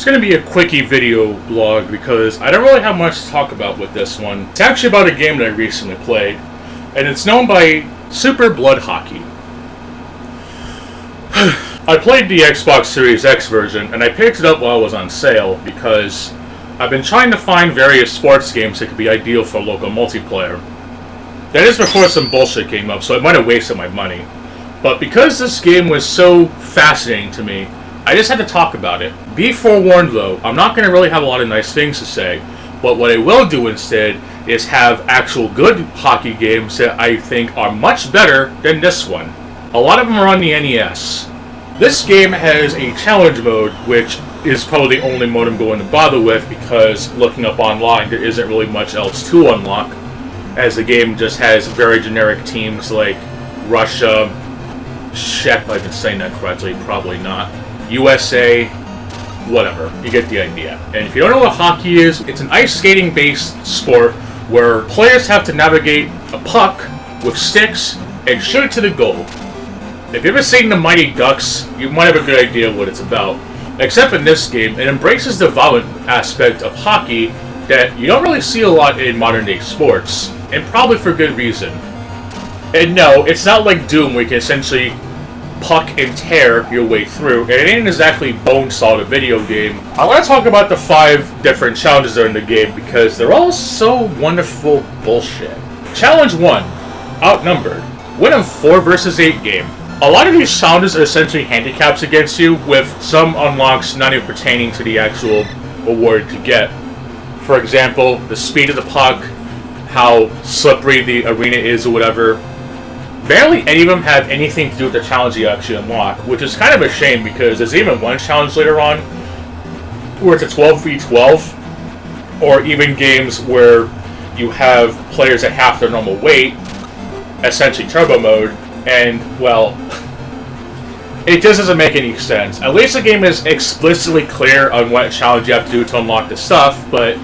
It's going to be a quickie video blog because I don't really have much to talk about with this one. It's actually about a game that I recently played, and it's known by Super Blood Hockey. I played the Xbox Series X version, and I picked it up while it was on sale because I've been trying to find various sports games that could be ideal for local multiplayer. That is before some bullshit came up, so I might have wasted my money. But because this game was so fascinating to me, I just had to talk about it. Be forewarned though, I'm not going to really have a lot of nice things to say, but what I will do instead is have actual good hockey games that I think are much better than this one. A lot of them are on the NES. This game has a challenge mode, which is probably the only mode I'm going to bother with because looking up online there isn't really much else to unlock, as the game just has very generic teams like Russia, Czech, if I've been saying that correctly, probably not, USA, whatever, you get the idea. And if you don't know what hockey is, it's an ice skating based sport where players have to navigate a puck with sticks and shoot it to the goal. If you've ever seen the Mighty Ducks, you might have a good idea what it's about. Except in this game, it embraces the violent aspect of hockey that you don't really see a lot in modern day sports, and probably for good reason. And no, it's not like Doom where you can essentially puck and tear your way through, and it ain't exactly bone solid a video game. I want to talk about the 5 different challenges that are in the game because they're all so wonderful bullshit. Challenge 1, Outnumbered. Win a 4 versus 8 game. A lot of these challenges are essentially handicaps against you, with some unlocks not even pertaining to the actual award to get. For example, the speed of the puck, how slippery the arena is or whatever. Barely any of them have anything to do with the challenge you actually unlock, which is kind of a shame because there's even one challenge later on where it's a 12v12, or even games where you have players at half their normal weight, essentially turbo mode, and, well, it just doesn't make any sense. At least the game is explicitly clear on what challenge you have to do to unlock the stuff, but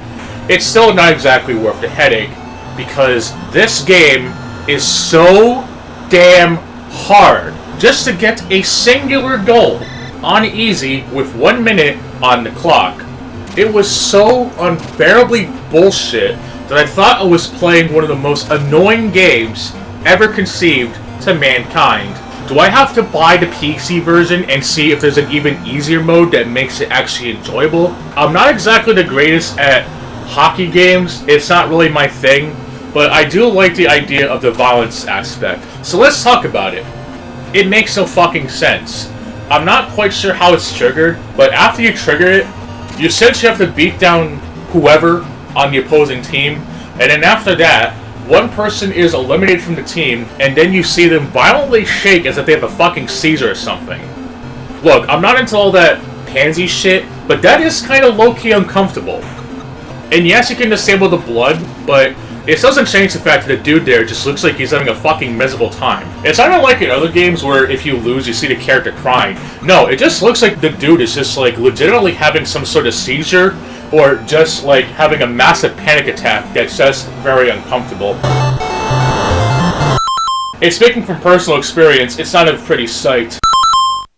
it's still not exactly worth the headache because this game is so damn hard just to get a singular goal on easy with 1 minute on the clock. It was so unbearably bullshit that I thought I was playing one of the most annoying games ever conceived to mankind. Do I have to buy the PC version and see if there's an even easier mode that makes it actually enjoyable? I'm not exactly the greatest at hockey games, it's not really my thing, but I do like the idea of the violence aspect. So let's talk about it. It makes no fucking sense. I'm not quite sure how it's triggered, but after you trigger it, you essentially have to beat down whoever on the opposing team, and then after that, one person is eliminated from the team, and then you see them violently shake as if they have a fucking seizure or something. Look, I'm not into all that pansy shit, but that is kind of low-key uncomfortable. And yes, you can disable the blood, but it doesn't change the fact that the dude there just looks like he's having a fucking miserable time. It's not like in other games where if you lose, you see the character crying. No, it just looks like the dude is just like legitimately having some sort of seizure, or just like having a massive panic attack that's just very uncomfortable. And speaking from personal experience, it's not a pretty sight.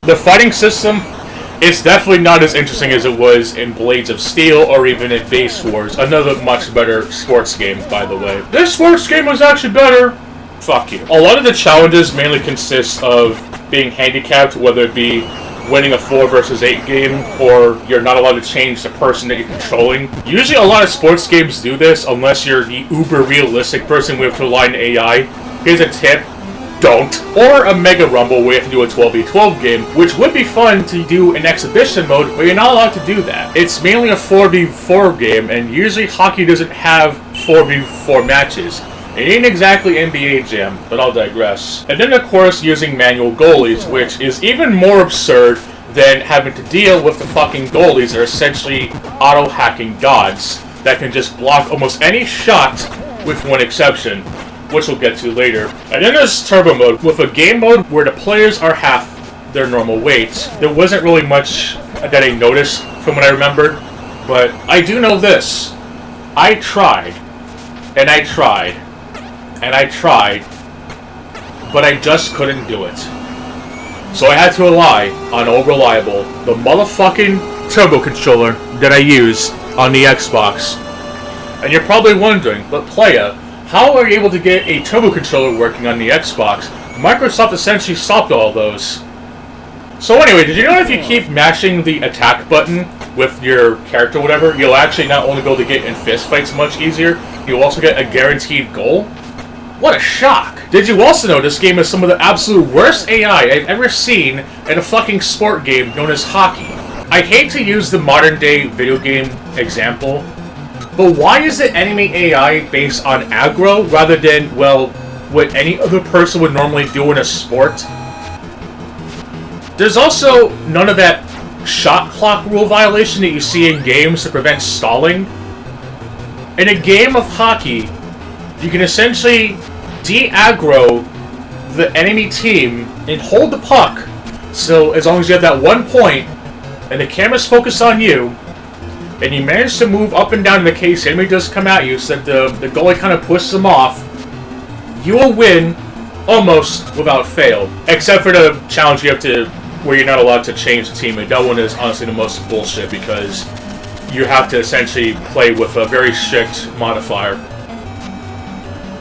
The fighting system, it's definitely not as interesting as it was in Blades of Steel or even in Base Wars, another much better sports game, by the way. This sports game was actually better. Fuck you. A lot of the challenges mainly consist of being handicapped, whether it be winning a 4 versus 8 game, or you're not allowed to change the person that you're controlling. Usually a lot of sports games do this, unless you're the uber realistic person we have to rely on AI. Here's a tip. Don't. Or a Mega Rumble where you have to do a 12v12 game, which would be fun to do in exhibition mode, but you're not allowed to do that. It's mainly a 4v4 game, and usually hockey doesn't have 4v4 matches. It ain't exactly NBA Jam, but I'll digress. And then of course using manual goalies, which is even more absurd than having to deal with the fucking goalies that are essentially auto-hacking gods that can just block almost any shot with one exception, which we'll get to later. And then there's turbo mode, with a game mode where the players are half their normal weight. There wasn't really much that I noticed from what I remembered, but I do know this. I tried, and I tried, and I tried, but I just couldn't do it. So I had to rely on old reliable, the motherfucking turbo controller that I use on the Xbox. And you're probably wondering, but Playa, how are you able to get a turbo controller working on the Xbox? Microsoft essentially stopped all those. So anyway, did you know if you keep mashing the attack button with your character or whatever, you'll actually not only be able to get in fist fights much easier, you'll also get a guaranteed goal? What a shock! Did you also know this game is some of the absolute worst AI I've ever seen in a fucking sport game known as hockey? I hate to use the modern day video game example, but why is the enemy AI based on aggro rather than, well, what any other person would normally do in a sport? There's also none of that shot clock rule violation that you see in games to prevent stalling. In a game of hockey, you can essentially de-aggro the enemy team and hold the puck. So as long as you have that 1 point and the camera's focused on you, and you manage to move up and down in the case the enemy does come at you so that the goalie kind of pushes them off, you will win almost without fail. Except for the challenge you have to, where you're not allowed to change the team, and that one is honestly the most bullshit because you have to essentially play with a very strict modifier.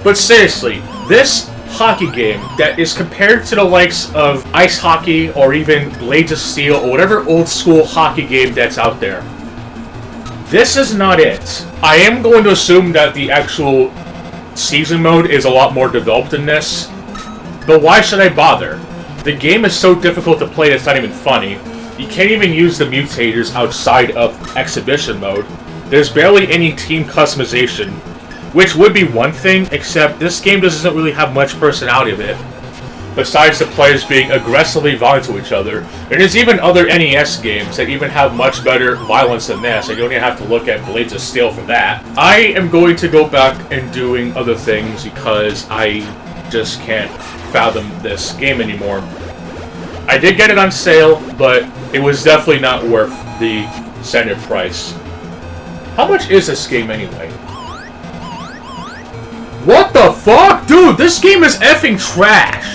But seriously, this hockey game that is compared to the likes of ice hockey or even Blades of Steel or whatever old school hockey game that's out there, this is not it. I am going to assume that the actual season mode is a lot more developed than this, but why should I bother? The game is so difficult to play it's not even funny. You can't even use the mutators outside of exhibition mode. There's barely any team customization, which would be one thing, except this game doesn't really have much personality of it, besides the players being aggressively violent to each other. And there's even other NES games that even have much better violence than this. I don't even have to look at Blades of Steel for that. I am going to go back and doing other things because I just can't fathom this game anymore. I did get it on sale, but it was definitely not worth the standard price. How much is this game anyway? What the fuck? Dude, this game is effing trash!